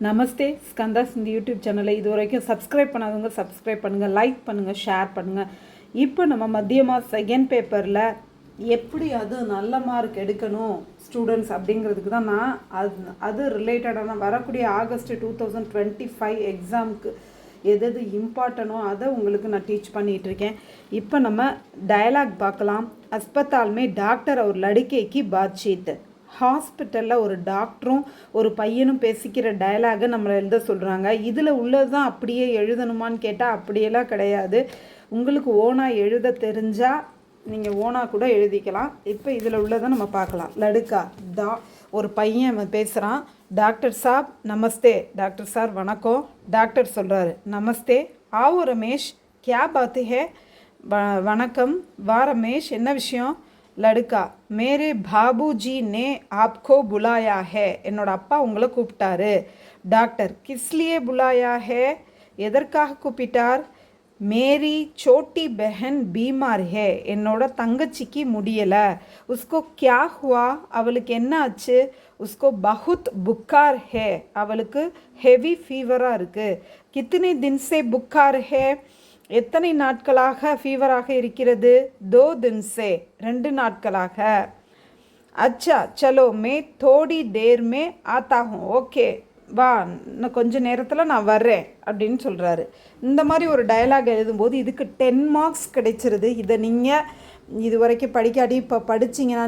நமஸ்தே ஸ்கந்தாஸ் இந்த யூடியூப் சேனலை இது வரைக்கும் சப்ஸ்கிரைப் பண்ணாதவங்க சப்ஸ்கிரைப் பண்ணுங்கள், லைக் பண்ணுங்கள், ஷேர் பண்ணுங்கள். இப்போ நம்ம மத்தியமாக செகண்ட் பேப்பரில் எப்படி அது நல்ல மார்க் எடுக்கணும் ஸ்டூடெண்ட்ஸ் அப்படிங்கிறதுக்கு தான் நான் அது ரிலேட்டடான வரக்கூடிய ஆகஸ்ட் 2025 எக்ஸாமுக்கு எது எது இம்பார்ட்டனோ அதை உங்களுக்கு நான் டீச் பண்ணிகிட்ருக்கேன். இப்போ நம்ம டயலாக் பார்க்கலாம். अस्पताल में डॉक्टर और लड़के की बातचीत. ஹாஸ்பிட்டலில் ஒரு டாக்டரும் ஒரு பையனும் பேசிக்கிற டயலாகை நம்மளை எழுத சொல்கிறாங்க. இதில் உள்ளது தான் அப்படியே எழுதணுமான்னு கேட்டால் அப்படியெல்லாம் கிடையாது. உங்களுக்கு ஓனாக எழுத தெரிஞ்சால் நீங்கள் ஓனாக கூட எழுதிக்கலாம். இப்போ இதில் உள்ளதை நம்ம பார்க்கலாம். லடுக்கா ஒரு பையன் பேசுகிறான். டாக்டர் சாப் நமஸ்தே. டாக்டர் சார் வணக்கம். டாக்டர் சொல்கிறாரு நமஸ்தே. ஆவோ ரமேஷ் கியா பாத்து ஹே. வணக்கம் வா ரமேஷ், என்ன விஷயம்? लड़का मेरे बाबूजी ने आपको बुलाया है. என்னோட அப்பா உங்களை கூப்பிட்டாரு. டாக்டர் किसलिए बुलाया है. எதற்காக கூப்பிட்டார்? मेरी छोटी बहन बीमार है. என்னோட தங்கச்சிக்கு முடியலை. उसको क्या हुआ. அவளுக்கு என்ன ஆச்சு? उसको बहुत बुखार है. அவளுக்கு ஹெவி ஃபீவராக இருக்குது. कितने दिन से बुखार है. எத்தனை நாட்களாக ஃபீவராக இருக்கிறது? 2 दिन से 2 நாட்களாக. अच्छा चलो मैं थोड़ी देर में आता हूँ. ஓகே வா, இன்னும் கொஞ்சம் நேரத்தில் நான் வர்றேன் அப்படின்னு சொல்கிறாரு. இந்த மாதிரி ஒரு டயலாக் எழுதும்போது இதுக்கு 10 மார்க்ஸ் கிடைச்சிருது. இதை நீங்கள் இது வரைக்கும் படிக்காட்டி இப்போ படிச்சிங்கன்னா